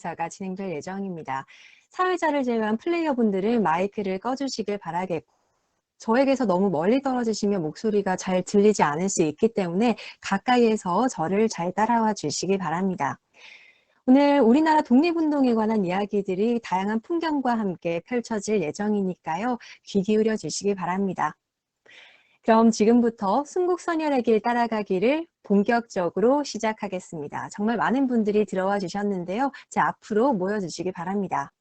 행사가 진행될 예정입니다. 사회자를 제외한 플레이어분들은 마이크를 꺼주시길 바라겠고, 저에게서 너무 멀리 떨어지시면 목소리가 잘 들리지 않을 수 있기 때문에 가까이에서 저를 잘 따라와 주시기 바랍니다. 오늘 우리나라 독립운동에 관한 이야기들이 다양한 풍경과 함께 펼쳐질 예정이니까요. 귀 기울여 주시기 바랍니다. 그럼 지금부터 순국선열의 길 따라가기를 본격적으로 시작하겠습니다. 정말 많은 분들이 들어와 주셨는데요. 제 앞으로 모여주시기 바랍니다.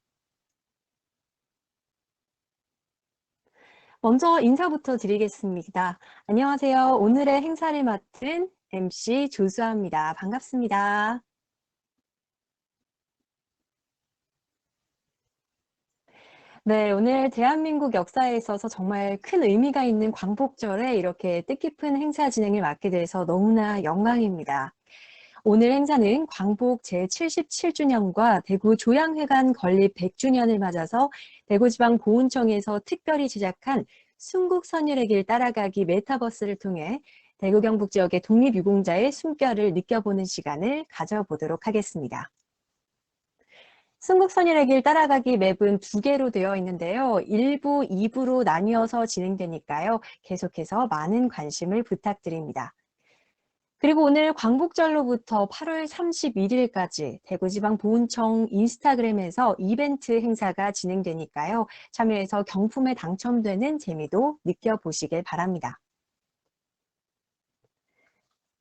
먼저 인사부터 드리겠습니다. 안녕하세요. 오늘의 행사를 맡은 MC 조수아입니다. 반갑습니다. 네, 오늘 대한민국 역사에 있어서 정말 큰 의미가 있는 광복절에 이렇게 뜻깊은 행사 진행을 맡게 돼서 너무나 영광입니다. 오늘 행사는 광복 제77주년과 대구 조양회관 건립 100주년을 맞아서 대구지방보훈청에서 특별히 제작한 순국선열의 길 따라가기 메타버스를 통해 대구 경북 지역의 독립유공자의 숨결을 느껴보는 시간을 가져보도록 하겠습니다. 순국선열의 길 따라가기 맵은 2개로 되어 있는데요. 1부, 2부로 나뉘어서 진행되니까요. 계속해서 많은 관심을 부탁드립니다. 그리고 오늘 광복절로부터 8월 31일까지 대구지방보훈청 인스타그램에서 이벤트 행사가 진행되니까요. 참여해서 경품에 당첨되는 재미도 느껴보시길 바랍니다.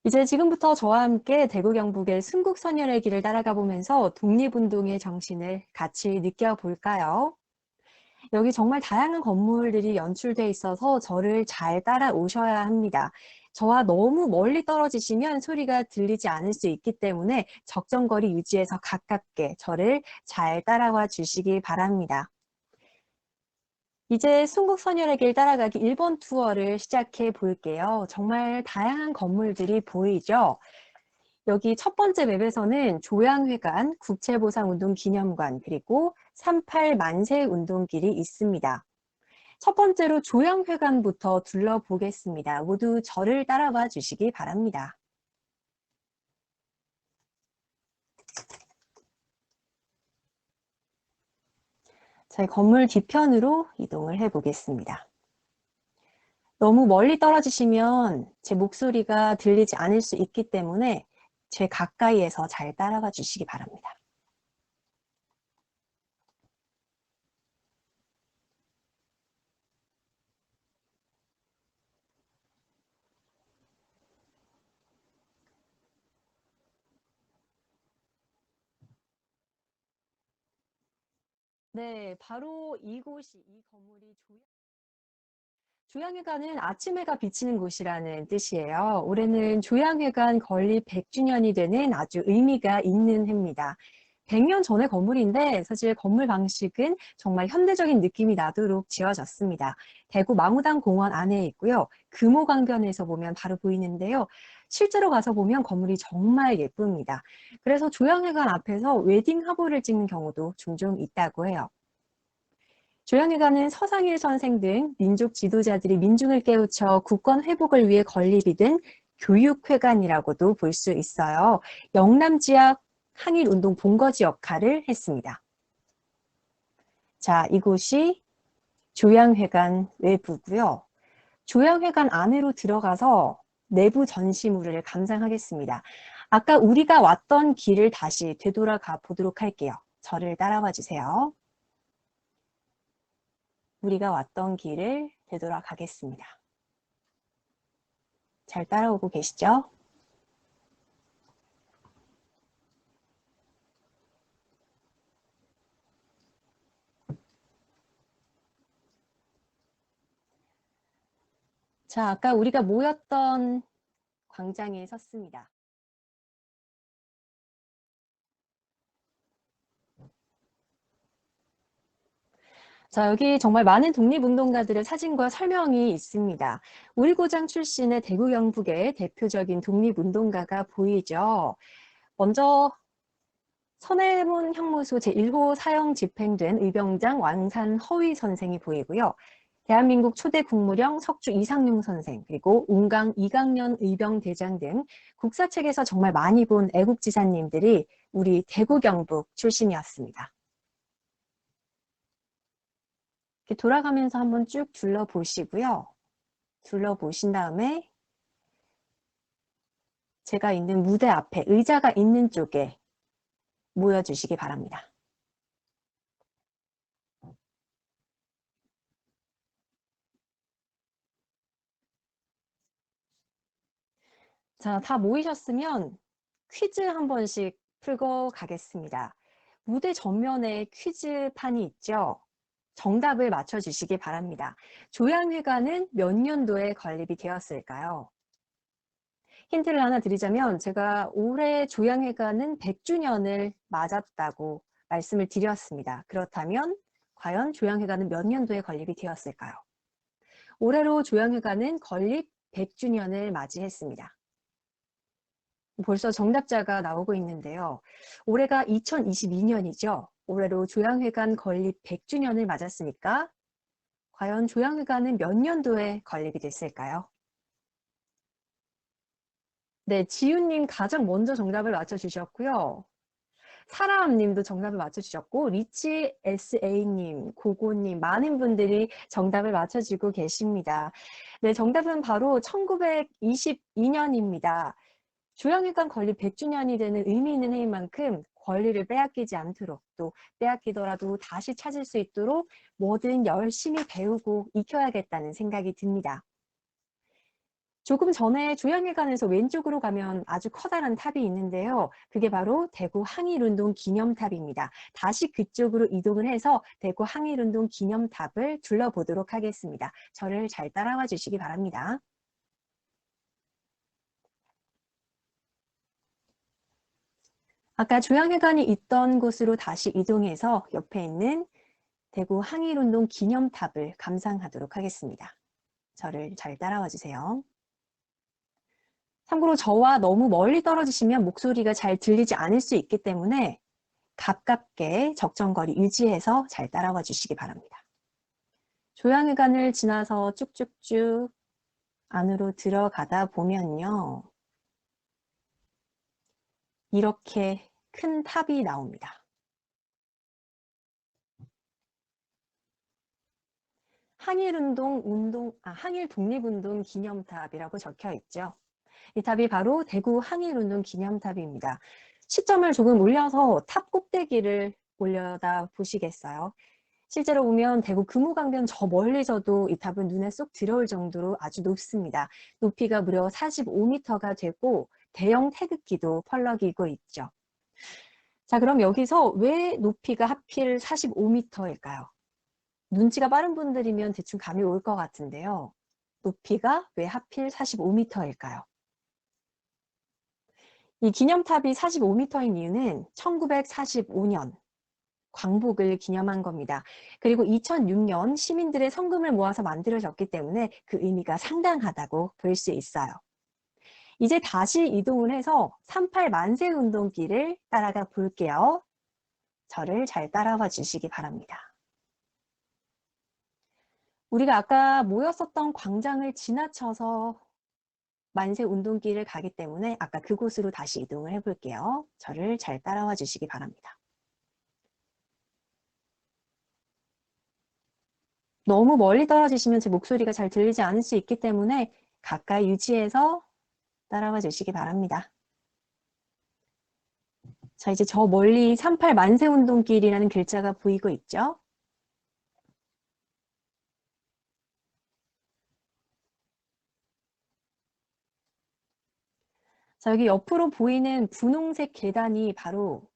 이제 지금부터 저와 함께 대구 경북의 순국선열의 길을 따라가 보면서 독립운동의 정신을 같이 느껴볼까요? 여기 정말 다양한 건물들이 연출돼 있어서 저를 잘 따라오셔야 합니다. 저와 너무 멀리 떨어지시면 소리가 들리지 않을 수 있기 때문에 적정거리 유지해서 가깝게 저를 잘 따라와 주시기 바랍니다. 이제 순국선열의 길 따라가기 1번 투어를 시작해 볼게요. 정말 다양한 건물들이 보이죠? 여기 첫 번째 맵에서는 조양회관, 국채보상운동기념관, 그리고 38 만세운동길이 있습니다. 첫 번째로 조양회관부터 둘러보겠습니다. 모두 저를 따라와 주시기 바랍니다. 제 건물 뒤편으로 이동을 해보겠습니다. 너무 멀리 떨어지시면 제 목소리가 들리지 않을 수 있기 때문에 제 가까이에서 잘 따라가 주시기 바랍니다. 네, 바로 이 건물이 조양회관은 아침 해가 비치는 곳이라는 뜻이에요. 올해는 조양회관 건립 100주년이 되는 아주 의미가 있는 해입니다. 100년 전의 건물인데 사실 건물 방식은 정말 현대적인 느낌이 나도록 지어졌습니다. 대구 망우당 공원 안에 있고요. 금호강변에서 보면 바로 보이는데요. 실제로 가서 보면 건물이 정말 예쁩니다. 그래서 조양회관 앞에서 웨딩 화보를 찍는 경우도 종종 있다고 해요. 조양회관은 서상일 선생 등 민족 지도자들이 민중을 깨우쳐 국권 회복을 위해 건립이 된 교육회관이라고도 볼 수 있어요. 영남 지역 항일운동 본거지 역할을 했습니다. 자, 이곳이 조양회관 외부고요. 조양회관 안으로 들어가서 내부 전시물을 감상하겠습니다. 아까 우리가 왔던 길을 다시 되돌아가 보도록 할게요. 저를 따라와 주세요. 우리가 왔던 길을 되돌아가겠습니다. 잘 따라오고 계시죠? 자, 아까 우리가 모였던 광장에 섰습니다. 자, 여기 정말 많은 독립운동가들의 사진과 설명이 있습니다. 우리고장 출신의 대구 경북의 대표적인 독립운동가가 보이죠. 먼저 선해문 형무소 제1호 사형 집행된 의병장 왕산 허위 선생이 보이고요. 대한민국 초대 국무령 석주 이상용 선생, 그리고 운강 이강년 의병대장 등 국사책에서 정말 많이 본 애국지사님들이 우리 대구 경북 출신이었습니다. 이렇게 돌아가면서 한번 쭉 둘러보시고요. 둘러보신 다음에 제가 있는 무대 앞에 의자가 있는 쪽에 모여주시기 바랍니다. 자, 다 모이셨으면 퀴즈 한 번씩 풀고 가겠습니다. 무대 전면에 퀴즈판이 있죠. 정답을 맞춰주시기 바랍니다. 조양회관은 몇 년도에 건립이 되었을까요? 힌트를 하나 드리자면 제가 올해 조양회관은 100주년을 맞았다고 말씀을 드렸습니다. 그렇다면 과연 조양회관은 몇 년도에 건립이 되었을까요? 올해로 조양회관은 건립 100주년을 맞이했습니다. 벌써 정답자가 나오고 있는데요. 올해가 2022년이죠. 올해로 조양회관 건립 100주년을 맞았으니까 과연 조양회관은 몇 년도에 건립이 됐을까요? 네, 지윤님 가장 먼저 정답을 맞춰주셨고요. 사라함님도 정답을 맞춰주셨고 리치 SA님, 고고님 많은 분들이 정답을 맞춰주고 계십니다. 네, 정답은 바로 1922년입니다. 조양회관 건립 100주년이 되는 의미 있는 해인 만큼 권리를 빼앗기지 않도록 또 빼앗기더라도 다시 찾을 수 있도록 뭐든 열심히 배우고 익혀야겠다는 생각이 듭니다. 조금 전에 조양회관에서 왼쪽으로 가면 아주 커다란 탑이 있는데요. 그게 바로 대구 항일운동 기념탑입니다. 다시 그쪽으로 이동을 해서 대구 항일운동 기념탑을 둘러보도록 하겠습니다. 저를 잘 따라와 주시기 바랍니다. 아까 조양회관이 있던 곳으로 다시 이동해서 옆에 있는 대구 항일운동 기념탑을 감상하도록 하겠습니다. 저를 잘 따라와 주세요. 참고로 저와 너무 멀리 떨어지시면 목소리가 잘 들리지 않을 수 있기 때문에 가깝게 적정거리 유지해서 잘 따라와 주시기 바랍니다. 조양회관을 지나서 쭉쭉쭉 안으로 들어가다 보면요. 이렇게 큰 탑이 나옵니다. 항일 독립운동 기념탑이라고 적혀 있죠. 이 탑이 바로 대구 항일운동 기념탑입니다. 시점을 조금 올려서 탑 꼭대기를 올려다 보시겠어요? 실제로 보면 대구 금호강변 저 멀리서도 이 탑은 눈에 쏙 들어올 정도로 아주 높습니다. 높이가 무려 45m가 되고 대형 태극기도 펄럭이고 있죠. 자, 그럼 여기서 왜 높이가 하필 45m일까요? 눈치가 빠른 분들이면 대충 감이 올 것 같은데요. 높이가 왜 하필 45m일까요? 이 기념탑이 45m인 이유는 1945년 광복을 기념한 겁니다. 그리고 2006년 시민들의 성금을 모아서 만들어졌기 때문에 그 의미가 상당하다고 볼 수 있어요. 이제 다시 이동을 해서 38 만세 운동길을 따라가 볼게요. 저를 잘 따라와 주시기 바랍니다. 우리가 아까 모였었던 광장을 지나쳐서 만세 운동길을 가기 때문에 아까 그곳으로 다시 이동을 해볼게요. 저를 잘 따라와 주시기 바랍니다. 너무 멀리 떨어지시면 제 목소리가 잘 들리지 않을 수 있기 때문에 가까이 유지해서 따라와 주시기 바랍니다. 자, 이제 저 멀리 38 만세 운동길이라는 글자가 보이고 있죠? 자, 여기 옆으로 보이는 분홍색 계단이 바로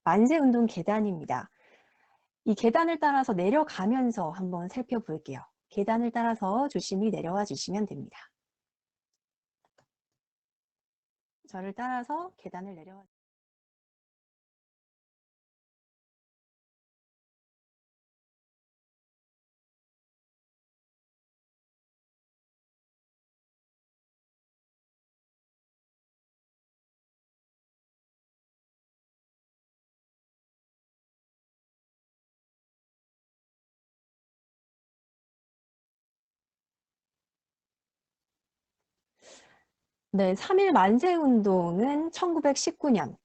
만세운동 계단입니다. 이 계단을 따라서 내려가면서 한번 살펴볼게요. 계단을 따라서 조심히 내려와 주시면 됩니다. 저를 따라서 계단을 내려와 네, 3.1 만세운동은 1919년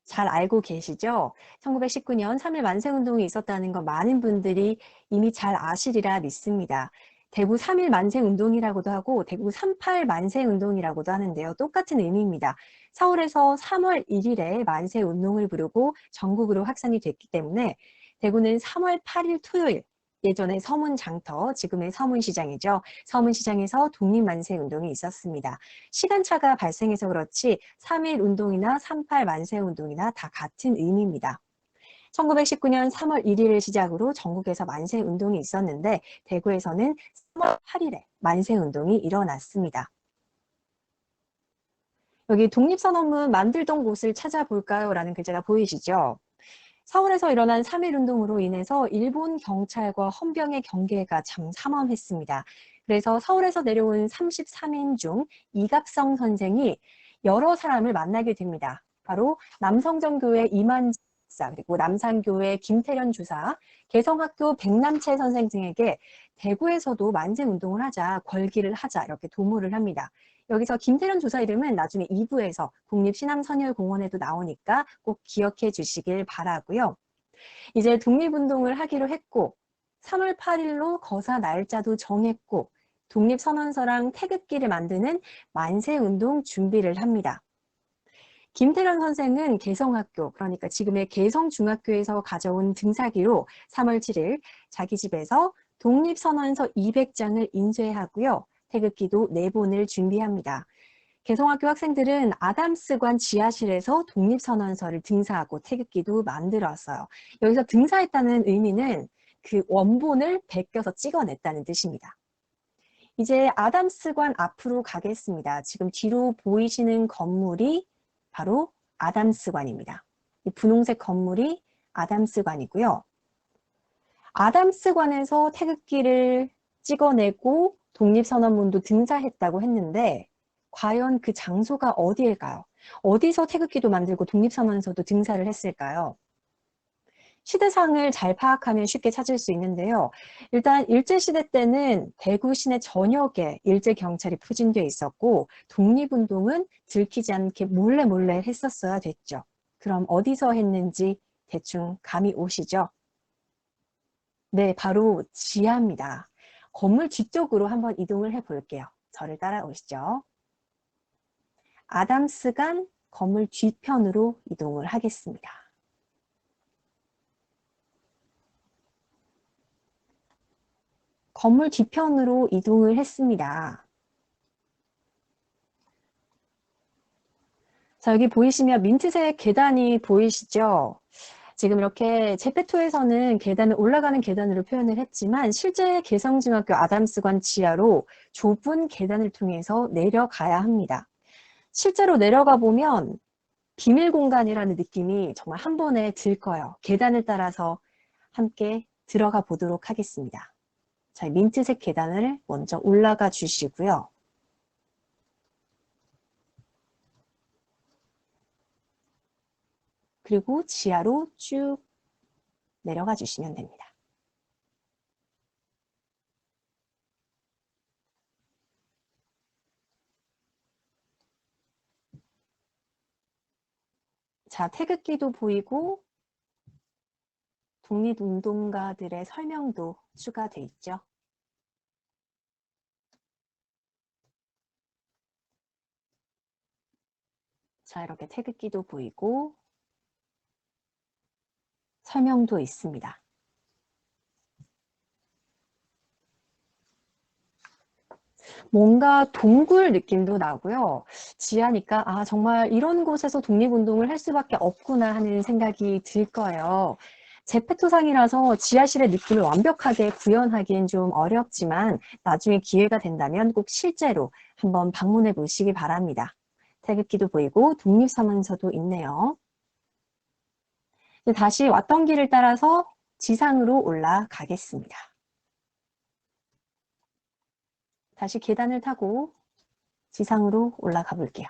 잘 알고 계시죠? 1919년 3.1 만세운동이 있었다는 거 많은 분들이 이미 잘 아시리라 믿습니다. 대구 3.1 만세운동이라고도 하고 대구 3.8 만세운동이라고도 하는데요. 똑같은 의미입니다. 서울에서 3월 1일에 만세운동을 부르고 전국으로 확산이 됐기 때문에 대구는 3월 8일 토요일, 예전에 서문장터, 지금의 서문시장이죠. 서문시장에서 독립만세운동이 있었습니다. 시간차가 발생해서 그렇지 3.1 운동이나 3.8 만세운동이나 다 같은 의미입니다. 1919년 3월 1일을 시작으로 전국에서 만세운동이 있었는데 대구에서는 3월 8일에 만세운동이 일어났습니다. 여기 독립선언문 만들던 곳을 찾아볼까요? 라는 글자가 보이시죠? 서울에서 일어난 3.1 운동으로 인해서 일본 경찰과 헌병의 경계가 참 삼엄했습니다. 그래서 서울에서 내려온 33인 중 이갑성 선생이 여러 사람을 만나게 됩니다. 바로 남성정교회 이만자 박사, 그리고 남산교회 김태련 주사, 개성학교 백남채 선생 등에게 대구에서도 만세운동을 하자, 걸기를 하자 이렇게 도모를 합니다. 여기서 김태련 주사 이름은 나중에 2부에서 국립신암선열공원에도 나오니까 꼭 기억해 주시길 바라고요. 이제 독립운동을 하기로 했고 3월 8일로 거사 날짜도 정했고 독립선언서랑 태극기를 만드는 만세운동 준비를 합니다. 김태련 선생은 개성학교, 그러니까 지금의 개성중학교에서 가져온 등사기로 3월 7일 자기 집에서 독립선언서 200장을 인쇄하고요. 태극기도 4본을 준비합니다. 개성학교 학생들은 아담스관 지하실에서 독립선언서를 등사하고 태극기도 만들었어요. 여기서 등사했다는 의미는 그 원본을 베껴서 찍어냈다는 뜻입니다. 이제 아담스관 앞으로 가겠습니다. 지금 뒤로 보이시는 건물이 바로 아담스관입니다. 이 분홍색 건물이 아담스관이고요. 아담스관에서 태극기를 찍어내고 독립선언문도 등사했다고 했는데 과연 그 장소가 어디일까요? 어디서 태극기도 만들고 독립선언서도 등사를 했을까요? 시대상을 잘 파악하면 쉽게 찾을 수 있는데요. 일단 일제시대 때는 대구 시내 전역에 일제경찰이 포진돼 있었고 독립운동은 들키지 않게 몰래 했었어야 됐죠. 그럼 어디서 했는지 대충 감이 오시죠? 네, 바로 지하입니다. 건물 뒤쪽으로 한번 이동을 해볼게요. 저를 따라오시죠. 아담스관 건물 뒤편으로 이동을 하겠습니다. 건물 뒤편으로 이동을 했습니다. 자, 여기 보이시면 민트색 계단이 보이시죠? 지금 이렇게 제페토에서는 계단을 올라가는 계단으로 표현을 했지만 실제 개성중학교 아담스관 지하로 좁은 계단을 통해서 내려가야 합니다. 실제로 내려가 보면 비밀 공간이라는 느낌이 정말 한 번에 들 거예요. 계단을 따라서 함께 들어가 보도록 하겠습니다. 자, 민트색 계단을 먼저 올라가 주시고요. 그리고 지하로 쭉 내려가 주시면 됩니다. 자, 태극기도 보이고 독립운동가들의 설명도 추가돼 있죠. 자, 이렇게 태극기도 보이고 설명도 있습니다. 뭔가 동굴 느낌도 나고요. 지하니까 아 정말 이런 곳에서 독립운동을 할 수밖에 없구나 하는 생각이 들 거예요. 제페토상이라서 지하실의 느낌을 완벽하게 구현하기엔 좀 어렵지만 나중에 기회가 된다면 꼭 실제로 한번 방문해 보시기 바랍니다. 태극기도 보이고 독립선언서도 있네요. 다시 왔던 길을 따라서 지상으로 올라가겠습니다. 다시 계단을 타고 지상으로 올라가 볼게요.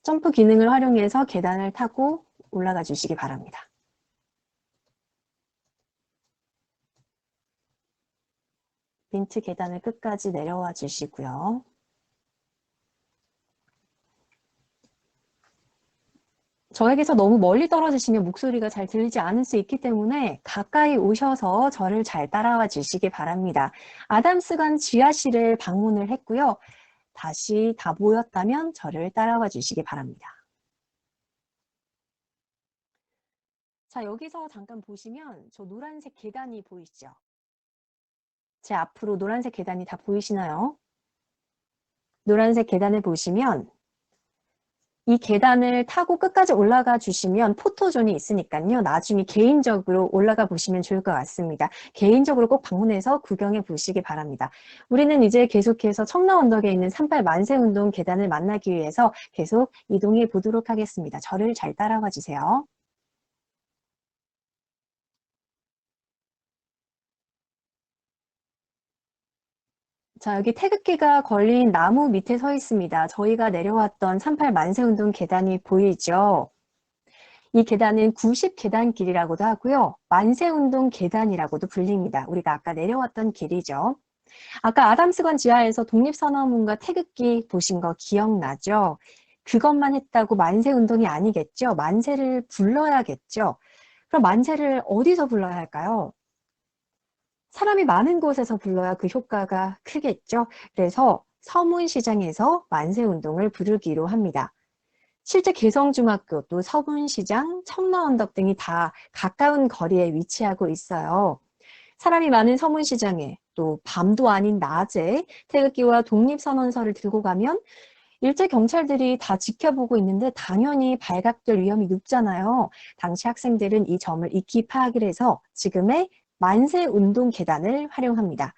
점프 기능을 활용해서 계단을 타고 올라가 주시기 바랍니다. 민트 계단을 끝까지 내려와 주시고요. 저에게서 너무 멀리 떨어지시면 목소리가 잘 들리지 않을 수 있기 때문에 가까이 오셔서 저를 잘 따라와 주시기 바랍니다. 아담스관 지하실을 방문을 했고요. 다시 다 모였다면 저를 따라와 주시기 바랍니다. 자, 여기서 잠깐 보시면 저 노란색 계단이 보이시죠? 제 앞으로 노란색 계단이 다 보이시나요? 노란색 계단을 보시면 이 계단을 타고 끝까지 올라가 주시면 포토존이 있으니까요. 나중에 개인적으로 올라가 보시면 좋을 것 같습니다. 개인적으로 꼭 방문해서 구경해 보시기 바랍니다. 우리는 이제 계속해서 청라언덕에 있는 38 만세운동 계단을 만나기 위해서 계속 이동해 보도록 하겠습니다. 저를 잘 따라와 주세요. 자, 여기 태극기가 걸린 나무 밑에 서 있습니다. 저희가 내려왔던 38 만세운동 계단이 보이죠? 이 계단은 90계단길이라고도 하고요. 만세운동 계단이라고도 불립니다. 우리가 아까 내려왔던 길이죠. 아까 아담스관 지하에서 독립선언문과 태극기 보신 거 기억나죠? 그것만 했다고 만세운동이 아니겠죠? 만세를 불러야겠죠? 그럼 만세를 어디서 불러야 할까요? 사람이 많은 곳에서 불러야 그 효과가 크겠죠? 그래서 서문시장에서 만세운동을 부르기로 합니다. 실제 개성중학교, 또 서문시장, 청라언덕 등이 다 가까운 거리에 위치하고 있어요. 사람이 많은 서문시장에 또 밤도 아닌 낮에 태극기와 독립선언서를 들고 가면 일제 경찰들이 다 지켜보고 있는데 당연히 발각될 위험이 높잖아요. 당시 학생들은 이 점을 익히 파악을 해서 지금의 만세운동 계단을 활용합니다.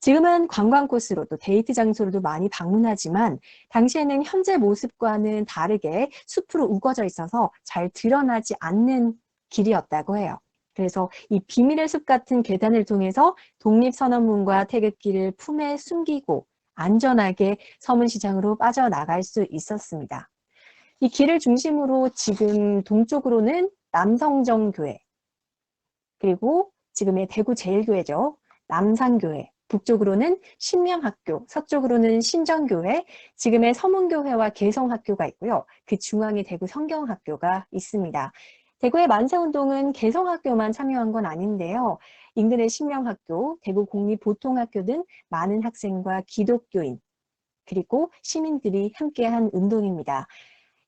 지금은 관광 코스로 또 데이트 장소로도 많이 방문하지만 당시에는 현재 모습과는 다르게 숲으로 우거져 있어서 잘 드러나지 않는 길이었다고 해요. 그래서 이 비밀의 숲 같은 계단을 통해서 독립선언문과 태극기를 품에 숨기고 안전하게 서문시장으로 빠져나갈 수 있었습니다. 이 길을 중심으로 지금 동쪽으로는 남성정교회, 그리고 지금의 대구제일교회죠. 남산교회, 북쪽으로는 신명학교, 서쪽으로는 신정교회, 지금의 서문교회와 개성학교가 있고요. 그 중앙에 대구 성경학교가 있습니다. 대구의 만세운동은 개성학교만 참여한 건 아닌데요. 인근의 신명학교, 대구공립보통학교 등 많은 학생과 기독교인, 그리고 시민들이 함께한 운동입니다.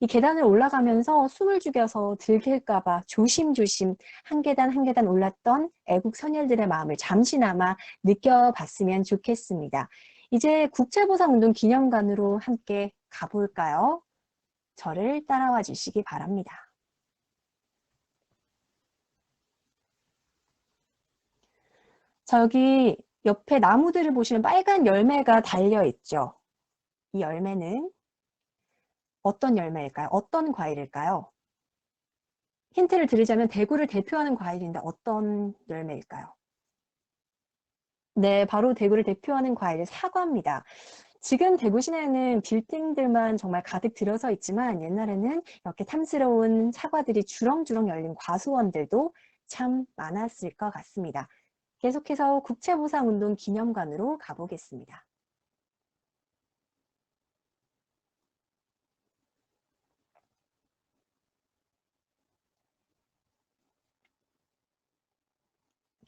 이 계단을 올라가면서 숨을 죽여서 들킬까봐 조심조심 한 계단 한 계단 올랐던 애국 선열들의 마음을 잠시나마 느껴봤으면 좋겠습니다. 이제 국채보상운동 기념관으로 함께 가볼까요? 저를 따라와 주시기 바랍니다. 자, 여기 옆에 나무들을 보시면 빨간 열매가 달려있죠. 이 열매는 어떤 열매일까요? 어떤 과일일까요? 힌트를 드리자면 대구를 대표하는 과일인데 어떤 열매일까요? 네, 바로 대구를 대표하는 과일 사과입니다. 지금 대구 시내에는 빌딩들만 정말 가득 들어서 있지만 옛날에는 이렇게 탐스러운 사과들이 주렁주렁 열린 과수원들도 참 많았을 것 같습니다. 계속해서 국채보상운동 기념관으로 가보겠습니다.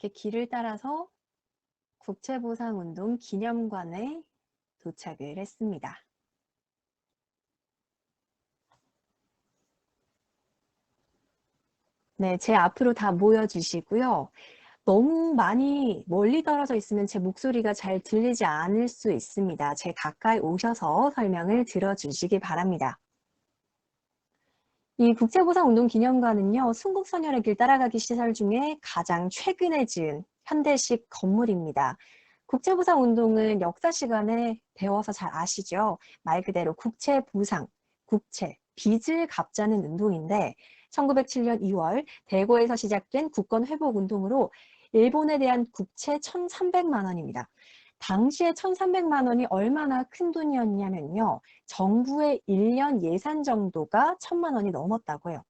이렇게 길을 따라서 국채보상운동 기념관에 도착을 했습니다. 네, 제 앞으로 다 모여주시고요. 너무 많이 멀리 떨어져 있으면 제 목소리가 잘 들리지 않을 수 있습니다. 제 가까이 오셔서 설명을 들어주시기 바랍니다. 이 국제보상운동기념관은요, 순국선열의 길 따라가기 시설 중에 가장 최근에 지은 현대식 건물입니다. 국제보상운동은 역사 시간에 배워서 잘 아시죠? 말 그대로 국채보상, 국채, 빚을 갚자는 운동인데 1907년 2월 대구에서 시작된 국권회복운동으로 일본에 대한 국채 1,300만 원입니다. 당시에 1,300만 원이 얼마나 큰 돈이었냐면요. 정부의 1년 예산 정도가 1,000만 원이 넘었다고 해요.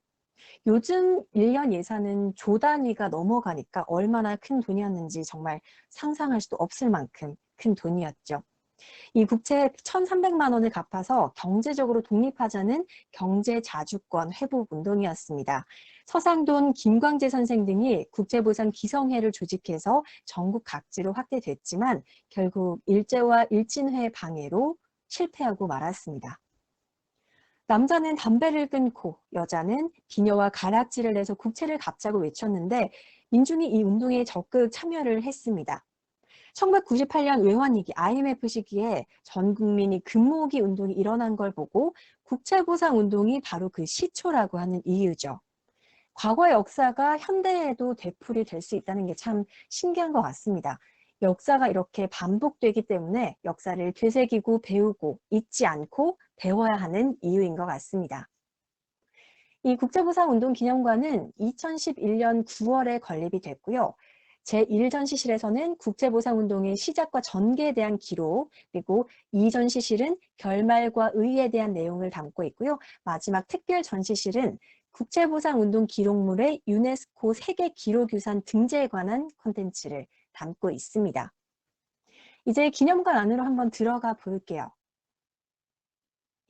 요즘 1년 예산은 조 단위가 넘어가니까 얼마나 큰 돈이었는지 정말 상상할 수도 없을 만큼 큰 돈이었죠. 이 국채 1,300만 원을 갚아서 경제적으로 독립하자는 경제자주권 회복 운동이었습니다. 서상돈, 김광재 선생 등이 국제보상 기성회를 조직해서 전국 각지로 확대됐지만 결국 일제와 일진회 방해로 실패하고 말았습니다. 남자는 담배를 끊고 여자는 비녀와 가락지를 내서 국채를 갚자고 외쳤는데 민중이 이 운동에 적극 참여를 했습니다. 1998년 외환위기 IMF 시기에 전 국민이 금모으기 운동이 일어난 걸 보고 국채보상 운동이 바로 그 시초라고 하는 이유죠. 과거의 역사가 현대에도 되풀이 될 수 있다는 게 참 신기한 것 같습니다. 역사가 이렇게 반복되기 때문에 역사를 되새기고 배우고 잊지 않고 배워야 하는 이유인 것 같습니다. 이 국제보상운동 기념관은 2011년 9월에 건립이 됐고요. 제1전시실에서는 국제보상운동의 시작과 전개에 대한 기록, 그리고 2전시실은 결말과 의의에 대한 내용을 담고 있고요. 마지막 특별 전시실은 국제보상운동 기록물의 유네스코 세계 기록유산 등재에 관한 콘텐츠를 담고 있습니다. 이제 기념관 안으로 한번 들어가 볼게요.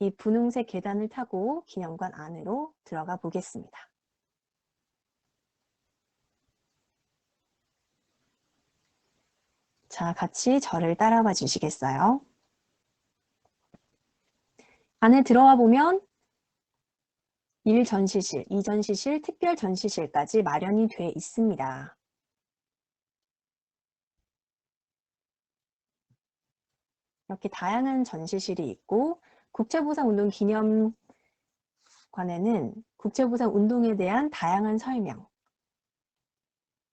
이 분홍색 계단을 타고 기념관 안으로 들어가 보겠습니다. 자, 같이 저를 따라와 주시겠어요? 안에 들어와 보면 1전시실, 2전시실, 특별 전시실까지 마련이 돼 있습니다. 이렇게 다양한 전시실이 있고 국제보상운동 기념관에는 국제보상운동에 대한 다양한 설명,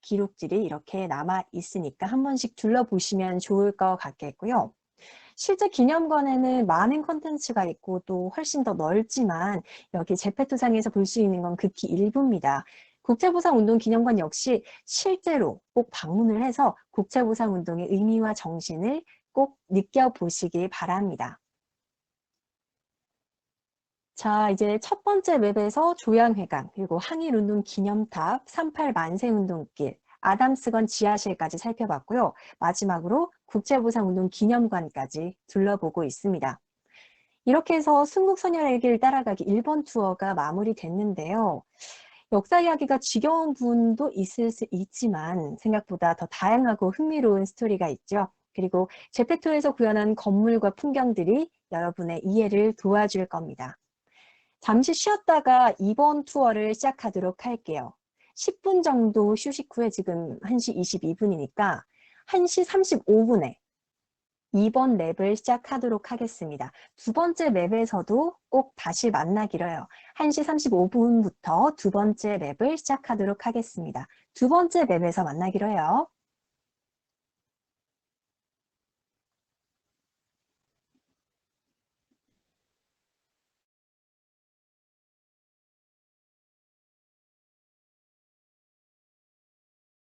기록들이 이렇게 남아 있으니까 한 번씩 둘러보시면 좋을 것 같겠고요. 실제 기념관에는 많은 콘텐츠가 있고 또 훨씬 더 넓지만 여기 제페토상에서 볼 수 있는 건 극히 일부입니다. 국제보상운동기념관 역시 실제로 꼭 방문을 해서 국제보상운동의 의미와 정신을 꼭 느껴보시기 바랍니다. 자, 이제 첫 번째 맵에서 조양회관, 그리고 항일운동 기념탑, 38 만세운동길, 아담스건 지하실까지 살펴봤고요. 마지막으로 국제보상운동 기념관까지 둘러보고 있습니다. 이렇게 해서 순국선열의 길 따라가기 1번 투어가 마무리됐는데요. 역사 이야기가 지겨운 분도 있을 수 있지만 생각보다 더 다양하고 흥미로운 스토리가 있죠. 그리고 제페토에서 구현한 건물과 풍경들이 여러분의 이해를 도와줄 겁니다. 잠시 쉬었다가 2번 투어를 시작하도록 할게요. 10분 정도 휴식 후에 지금 1시 22분이니까 1시 35분에 2번 맵을 시작하도록 하겠습니다. 두 번째 맵에서도 꼭 다시 만나기로 해요. 1시 35분부터 두 번째 맵을 시작하도록 하겠습니다. 두 번째 맵에서 만나기로 해요.